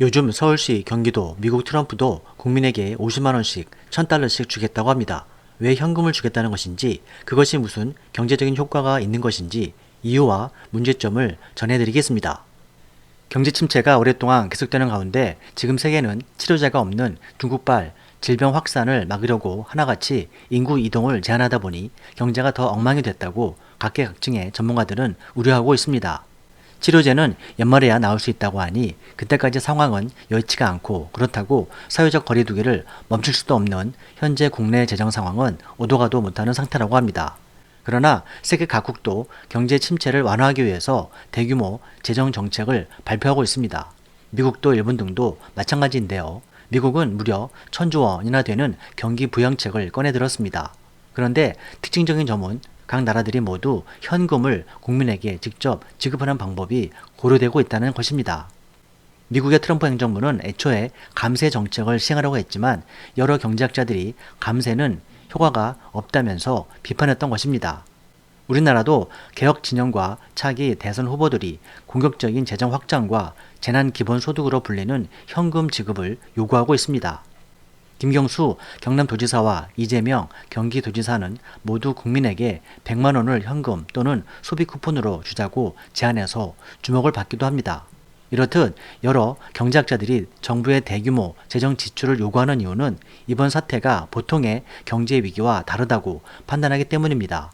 요즘 서울시, 경기도, 미국 트럼프도 국민에게 50만 원씩 1000달러씩 주겠다고 합니다. 왜 현금을 주겠다는 것인지, 그것이 무슨 경제적인 효과가 있는 것인지 이유와 문제점을 전해드리겠습니다. 경제 침체가 오랫동안 계속되는 가운데 지금 세계는 치료제가 없는 중국발 질병 확산을 막으려고 하나같이 인구 이동을 제한하다 보니 경제가 더 엉망이 됐다고 각계각층의 전문가들은 우려하고 있습니다. 치료제는 연말에야 나올 수 있다고 하니 그때까지 상황은 여의치가 않고, 그렇다고 사회적 거리두기를 멈출 수도 없는 현재 국내 재정 상황은 오도 가도 못하는 상태라고 합니다. 그러나 세계 각국도 경제 침체를 완화하기 위해서 대규모 재정 정책을 발표하고 있습니다. 미국도 일본 등도 마찬가지인데요. 미국은 무려 1000조 원이나 되는 경기 부양책을 꺼내들었습니다. 그런데 특징적인 점은 각 나라들이 모두 현금을 국민에게 직접 지급하는 방법이 고려되고 있다는 것입니다. 미국의 트럼프 행정부는 애초에 감세 정책을 시행하려고 했지만 여러 경제학자들이 감세는 효과가 없다면서 비판했던 것입니다. 우리나라도 개혁 진영과 차기 대선 후보들이 공격적인 재정 확장과 재난기본소득으로 불리는 현금 지급을 요구하고 있습니다. 김경수 경남도지사와 이재명 경기도지사는 모두 국민에게 100만 원을 현금 또는 소비 쿠폰으로 주자고 제안해서 주목을 받기도 합니다. 이렇듯 여러 경제학자들이 정부의 대규모 재정 지출을 요구하는 이유는 이번 사태가 보통의 경제 위기와 다르다고 판단하기 때문입니다.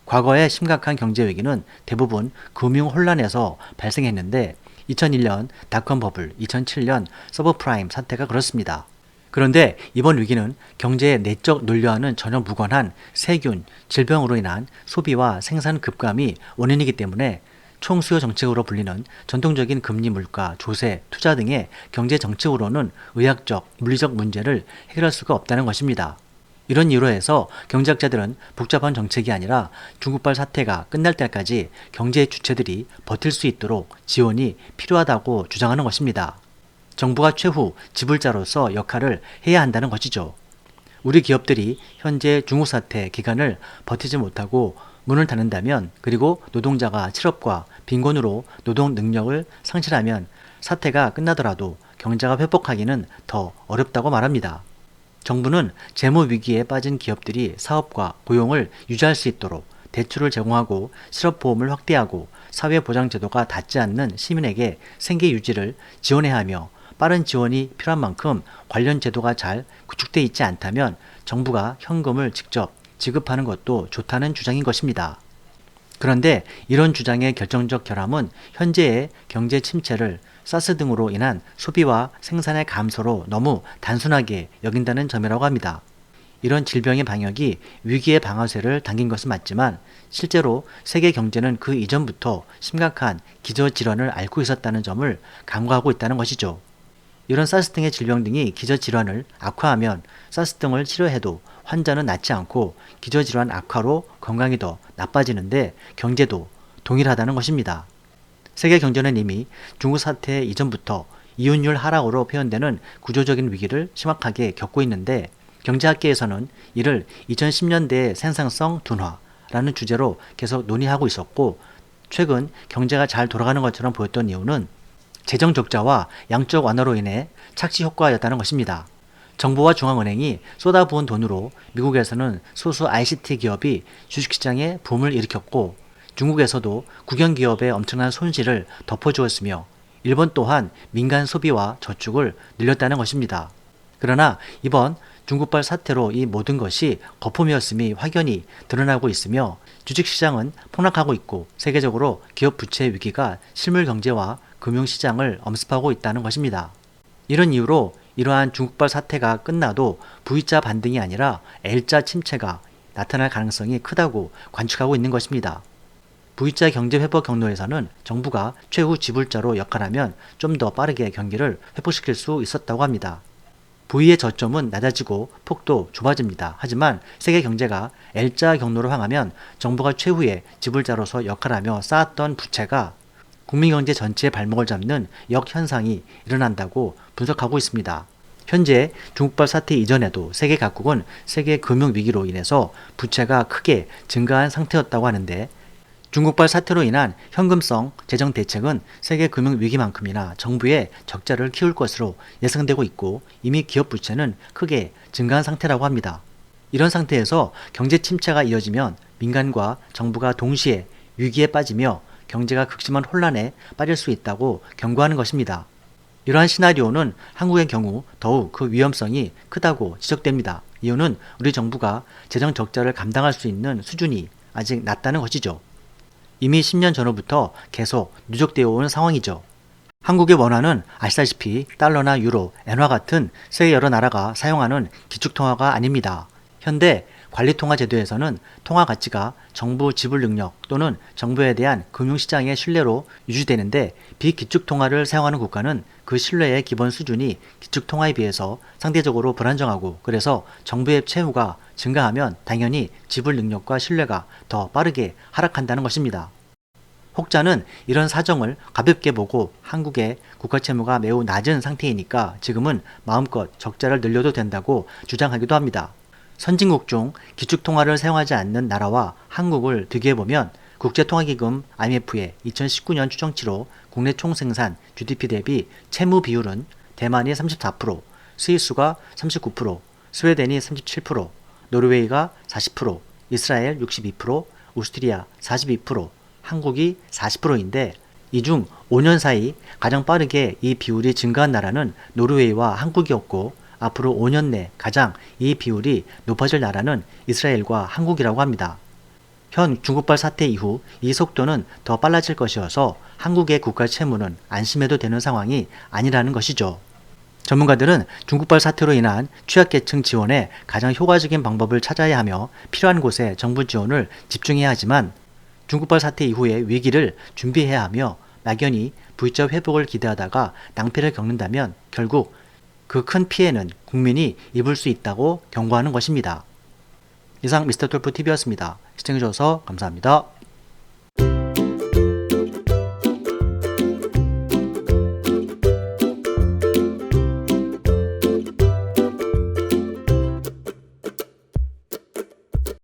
과거의 심각한 경제 위기는 대부분 금융 혼란에서 발생했는데 2001년 닷컴 버블, 2007년 서브프라임 사태가 그렇습니다. 그런데 이번 위기는 경제의 내적 논리와는 전혀 무관한 세균, 질병으로 인한 소비와 생산 급감이 원인이기 때문에 총수요 정책으로 불리는 전통적인 금리 물가, 조세, 투자 등의 경제 정책으로는 의학적, 물리적 문제를 해결할 수가 없다는 것입니다. 이런 이유로 해서 경제학자들은 복잡한 정책이 아니라 중국발 사태가 끝날 때까지 경제 주체들이 버틸 수 있도록 지원이 필요하다고 주장하는 것입니다. 정부가 최후 지불자로서 역할을 해야 한다는 것이죠. 우리 기업들이 현재 중국 사태 기간을 버티지 못하고 문을 닫는다면, 그리고 노동자가 실업과 빈곤으로 노동 능력을 상실하면 사태가 끝나더라도 경제가 회복하기는 더 어렵다고 말합니다. 정부는 재무 위기에 빠진 기업들이 사업과 고용을 유지할 수 있도록 대출을 제공하고 실업보험을 확대하고 사회보장제도가 닿지 않는 시민에게 생계 유지를 지원해야 하며, 빠른 지원이 필요한 만큼 관련 제도가 잘 구축되어 있지 않다면 정부가 현금을 직접 지급하는 것도 좋다는 주장인 것입니다. 그런데 이런 주장의 결정적 결함은 현재의 경제 침체를 사스 등으로 인한 소비와 생산의 감소로 너무 단순하게 여긴다는 점이라고 합니다. 이런 질병의 방역이 위기의 방아쇠를 당긴 것은 맞지만 실제로 세계 경제는 그 이전부터 심각한 기저질환을 앓고 있었다는 점을 간과하고 있다는 것이죠. 이런 사스 등의 질병 등이 기저질환을 악화하면 사스 등을 치료해도 환자는 낫지 않고 기저질환 악화로 건강이 더 나빠지는데 경제도 동일하다는 것입니다. 세계 경제는 이미 중국 사태 이전부터 이윤율 하락으로 표현되는 구조적인 위기를 심각하게 겪고 있는데, 경제학계에서는 이를 2010년대의 생산성 둔화라는 주제로 계속 논의하고 있었고, 최근 경제가 잘 돌아가는 것처럼 보였던 이유는 재정 적자와 양적 완화로 인해 착시 효과였다는 것입니다. 정부와 중앙은행이 쏟아부은 돈으로 미국에서는 소수 ICT 기업이 주식시장에 붐을 일으켰고, 중국에서도 국영기업의 엄청난 손실을 덮어주었으며, 일본 또한 민간 소비와 저축을 늘렸다는 것입니다. 그러나 이번 중국발 사태로 이 모든 것이 거품이었음이 확연히 드러나고 있으며, 주식시장은 폭락하고 있고 세계적으로 기업 부채 위기가 실물 경제와 금융시장을 엄습하고 있다는 것입니다. 이런 이유로 이러한 중국발 사태가 끝나도 V자 반등이 아니라 L자 침체가 나타날 가능성이 크다고 관측하고 있는 것입니다. V자 경제 회복 경로에서는 정부가 최후 지불자로 역할하면 좀 더 빠르게 경기를 회복시킬 수 있었다고 합니다. V의 저점은 낮아지고 폭도 좁아집니다. 하지만 세계 경제가 L자 경로로 향하면 정부가 최후의 지불자로서 역할하며 쌓았던 부채가 국민경제 전체의 발목을 잡는 역현상이 일어난다고 분석하고 있습니다. 현재 중국발 사태 이전에도 세계 각국은 세계 금융위기로 인해서 부채가 크게 증가한 상태였다고 하는데, 중국발 사태로 인한 현금성 재정 대책은 세계 금융 위기만큼이나 정부의 적자를 키울 것으로 예상되고 있고 이미 기업 부채는 크게 증가한 상태라고 합니다. 이런 상태에서 경제 침체가 이어지면 민간과 정부가 동시에 위기에 빠지며 경제가 극심한 혼란에 빠질 수 있다고 경고하는 것입니다. 이러한 시나리오는 한국의 경우 더욱 그 위험성이 크다고 지적됩니다. 이유는 우리 정부가 재정 적자를 감당할 수 있는 수준이 아직 낮다는 것이죠. 이미 10년 전후부터 계속 누적되어 온 상황이죠. 한국의 원화는 아시다시피 달러나 유로, 엔화 같은 세계 여러 나라가 사용하는 기축통화가 아닙니다. 현대 관리통화제도에서는 통화 가치가 정부 지불 능력 또는 정부에 대한 금융시장의 신뢰로 유지되는데 비기축통화를 사용하는 국가는 그 신뢰의 기본 수준이 기축통화에 비해서 상대적으로 불안정하고 그래서 정부의 채무가 증가하면 당연히 지불 능력과 신뢰가 더 빠르게 하락한다는 것입니다. 혹자는 이런 사정을 가볍게 보고 한국의 국가 채무가 매우 낮은 상태이니까 지금은 마음껏 적자를 늘려도 된다고 주장하기도 합니다. 선진국 중 기축통화를 사용하지 않는 나라와 한국을 비교해보면 국제통화기금 IMF의 2019년 추정치로 국내 총생산 GDP 대비 채무 비율은 대만이 34%, 스위스가 39%, 스웨덴이 37%, 노르웨이가 40%, 이스라엘 62%, 오스트리아 42%, 한국이 40%인데 이 중 5년 사이 가장 빠르게 이 비율이 증가한 나라는 노르웨이와 한국이었고 앞으로 5년 내 가장 이 비율이 높아질 나라는 이스라엘과 한국이라고 합니다. 현 중국발 사태 이후 이 속도는 더 빨라질 것이어서 한국의 국가 채무는 안심해도 되는 상황이 아니라는 것이죠. 전문가들은 중국발 사태로 인한 취약계층 지원에 가장 효과적인 방법을 찾아야 하며 필요한 곳에 정부 지원을 집중해야 하지만 중국발 사태 이후의 위기를 준비해야 하며 막연히 V자 회복을 기대하다가 낭패를 겪는다면 결국 그 큰 피해는 국민이 입을 수 있다고 경고하는 것입니다. 이상 미스터톨프TV였습니다. 시청해주셔서 감사합니다.